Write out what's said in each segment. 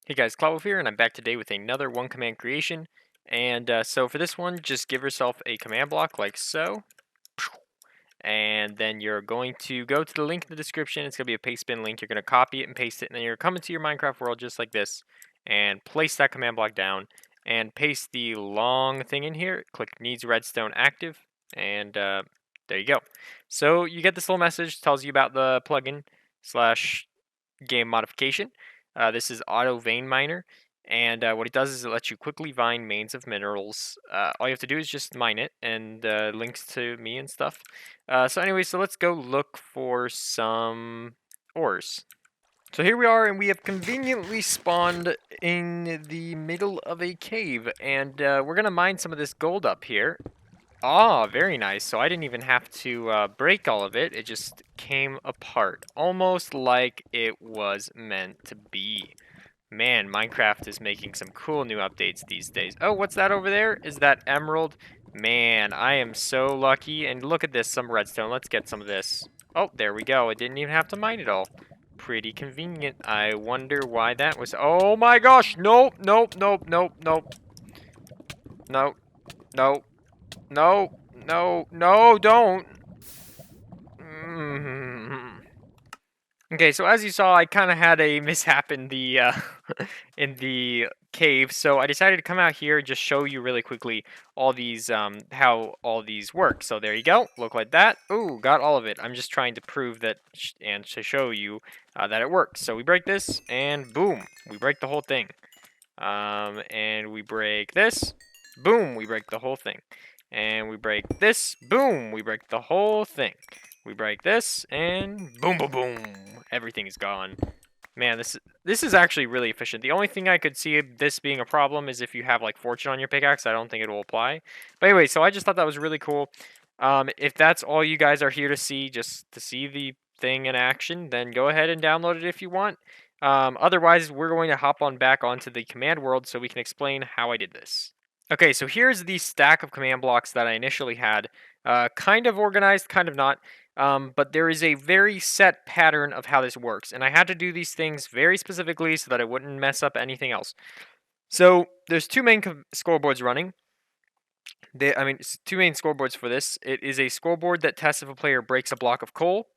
Hey guys, Cloudwolf here, and I'm back today with another one command creation. And so for this one, just give yourself a command block like so. And then you're going to go to the link in the description. It's going to be a paste bin link. You're going to copy it and paste it. And then you're coming to your Minecraft world just like this. And place that command block down. And paste the long thing in here. Click needs redstone active. And there you go. So you get this little message. Tells you about the plugin slash game modification. This is Auto Vein Miner, and what it does is it lets you quickly mine mains of minerals. All you have to do is just mine it, and links to me and stuff. So anyway, so let's go look for some ores. So here we are, and we have conveniently spawned in the middle of a cave, and we're gonna mine some of this gold up here. Ah, very nice. So I didn't even have to break all of it. It just came apart. Almost like it was meant to be. Man, Minecraft is making some cool new updates these days. Oh, what's that over there? Is that emerald? Man, I am so lucky. And look at this, some redstone. Let's get some of this. Oh, there we go. I didn't even have to mine it all. Pretty convenient. I wonder why that was. Oh my gosh! Nope, nope, nope, nope, nope. Nope, nope. No, no, no, don't. Okay, so as you saw, I kind of had a mishap in the in the cave, so I decided to come out here and just show you really quickly all these how all these work. So there you go, look like that. Ooh, got all of it. I'm just trying to prove that and to show you that it works. So we break this, and boom, we break the whole thing. And we break this, boom, we break the whole thing. And we break this, boom, we break the whole thing. We break this, and boom, boom, boom, everything is gone. Man, this is actually really efficient. The only thing I could see this being a problem is if you have like fortune on your pickaxe. I don't think it will apply. But anyway, so I just thought that was really cool. If that's all you guys are here to see, just to see the thing in action, then go ahead and download it if you want. Otherwise, we're going to hop on back onto the command world so we can explain how I did this. Okay, so here's the stack of command blocks that I initially had. Kind of organized, kind of not. But there is a very set pattern of how this works, and I had to do these things very specifically so that I wouldn't mess up anything else. So there's two main scoreboards running. Two main scoreboards for this. It is a scoreboard that tests if a player breaks a block of coal,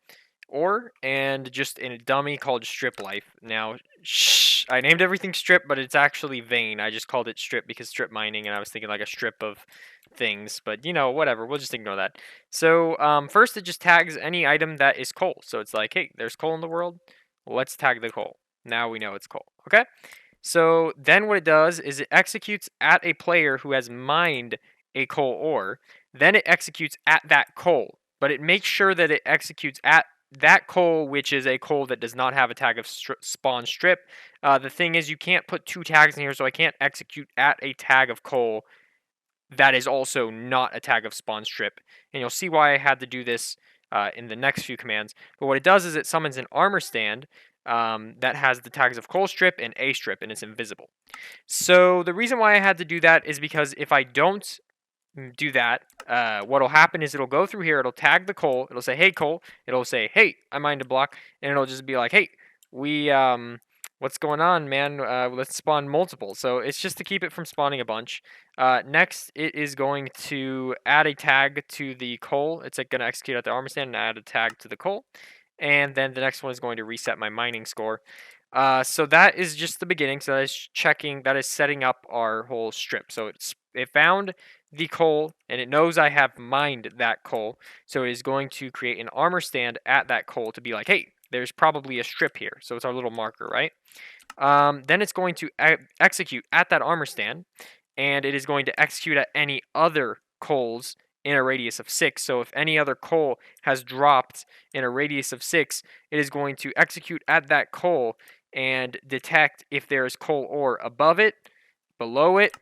ore, and just in a dummy called Strip Life. Now, shh, I named everything Strip, but it's actually Vein. I just called it Strip because strip mining, and I was thinking like a strip of things, but you know, whatever. We'll just ignore that. So first, it just tags any item that is coal. So it's like, hey, there's coal in the world. Let's tag the coal. Now we know it's coal. Okay. So then what it does is it executes at a player who has mined a coal ore. Then it executes at that coal, but it makes sure that it executes at that coal, which is a coal that does not have a tag of spawn strip. The thing is, you can't put two tags in here, so I can't execute at a tag of coal that is also not a tag of spawn strip. And you'll see why I had to do this in the next few commands. But what it does is it summons an armor stand that has the tags of coal strip and a strip, and it's invisible. So the reason why I had to do that is because if I don't do that, what'll happen is it'll go through here, it'll tag the coal, it'll say, hey, coal, it'll say, hey, I mined a block, and it'll just be like, hey, we, what's going on, man? Let's spawn multiple. So it's just to keep it from spawning a bunch. Next, it is going to add a tag to the coal. It's going to execute at the armor stand and add a tag to the coal. And then the next one is going to reset my mining score. So that is just the beginning. So that is checking, that is setting up our whole strip. So it found the coal and it knows I have mined that coal. So it is going to create an armor stand at that coal to be like, hey, there's probably a strip here. So it's our little marker, right? Then it's going to execute at that armor stand, and it is going to execute at any other coals in a radius of 6. So if any other coal has dropped in a radius of 6, it is going to execute at that coal and detect if there is coal ore above it, below it,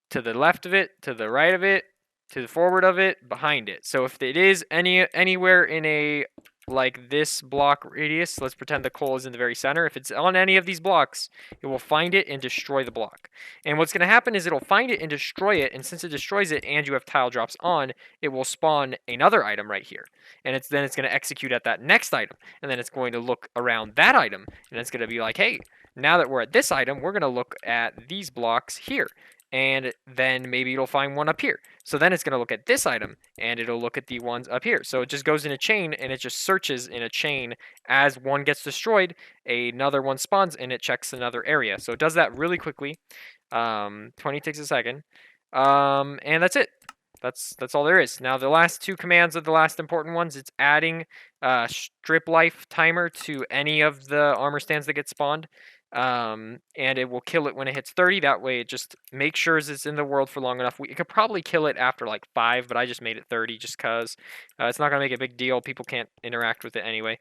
to the left of it, to the right of it, to the forward of it, behind it. So if it is anywhere in a like this block radius, let's pretend the coal is in the very center. If it's on any of these blocks, it will find it and destroy the block. And what's going to happen is it'll find it and destroy it, and since it destroys it and you have tile drops on, it will spawn another item right here. And then it's going to execute at that next item, and then it's going to look around that item, and it's going to be like, hey, Now that we're at this item, we're going to look at these blocks here. And then maybe it'll find one up here. So then it's going to look at this item, and it'll look at the ones up here. So it just goes in a chain, and it just searches in a chain. As one gets destroyed, another one spawns, and it checks another area. So it does that really quickly. 20 takes a second. And that's it. That's all there is. Now the last two commands are the last important ones. It's adding strip life timer to any of the armor stands that get spawned. And it will kill it when it hits 30. That way it just makes sure it's in the world for long enough. It could probably kill it after like 5, but I just made it 30 just because it's not going to make a big deal. People can't interact with it anyway.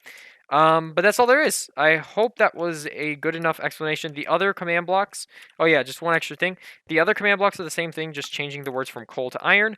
But that's all there is. I hope that was a good enough explanation. The other command blocks, oh yeah, just one extra thing. The other command blocks are the same thing, just changing the words from coal to iron.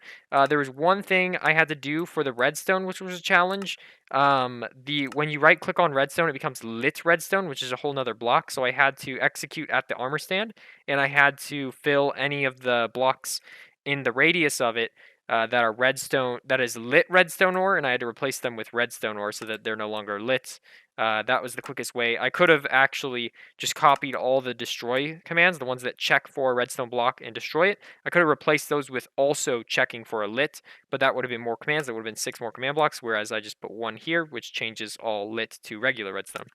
There was one thing I had to do for the redstone, which was a challenge. When you right click on redstone, it becomes lit redstone, which is a whole nother block. So I had to execute at the armor stand, and I had to fill any of the blocks in the radius of it that are redstone, that is lit redstone ore, and I had to replace them with redstone ore so that they're no longer lit. That was the quickest way. I could have actually just copied all the destroy commands, the ones that check for a redstone block and destroy it. I could have replaced those with also checking for a lit, but that would have been more commands. That would have been 6 more command blocks, whereas I just put one here, which changes all lit to regular redstone.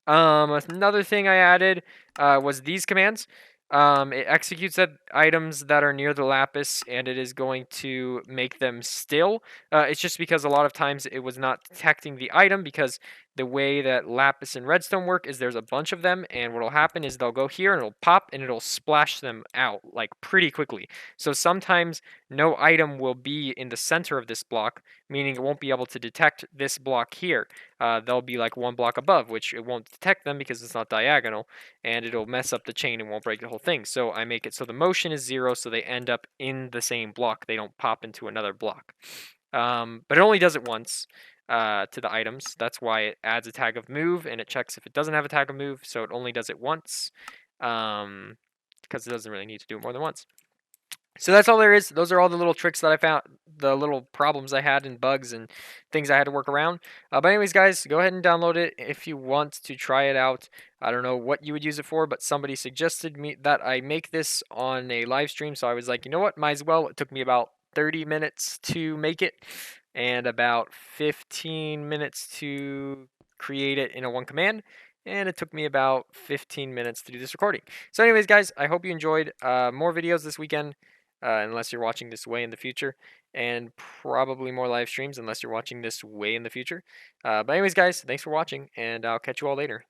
Another thing I added was these commands. It executes at items that are near the lapis, and it is going to make them still. It's just because a lot of times it was not detecting the item, because the way that lapis and redstone work is there's a bunch of them, and what will happen is they'll go here and it'll pop and it'll splash them out like pretty quickly. So sometimes no item will be in the center of this block, meaning it won't be able to detect this block here. They'll be like one block above, which it won't detect them because it's not diagonal, and it'll mess up the chain and won't break the whole thing. So I make it so the motion is 0, so they end up in the same block. They don't pop into another block. But it only does it once to the items. That's why it adds a tag of move, and it checks if it doesn't have a tag of move, so it only does it once, because it doesn't really need to do it more than once. So that's all there is. Those are all the little tricks that I found, the little problems I had and bugs and things I had to work around. But anyways, guys, go ahead and download it if you want to try it out. I don't know what you would use it for, but somebody suggested me that I make this on a live stream, so I was like, you know what, might as well. It took me about 30 minutes to make it and about 15 minutes to create it in a one command. And it took me about 15 minutes to do this recording. So anyways, guys, I hope you enjoyed more videos this weekend. Unless you're watching this way in the future, and probably more live streams unless you're watching this way in the future. But anyways, guys, thanks for watching, and I'll catch you all later.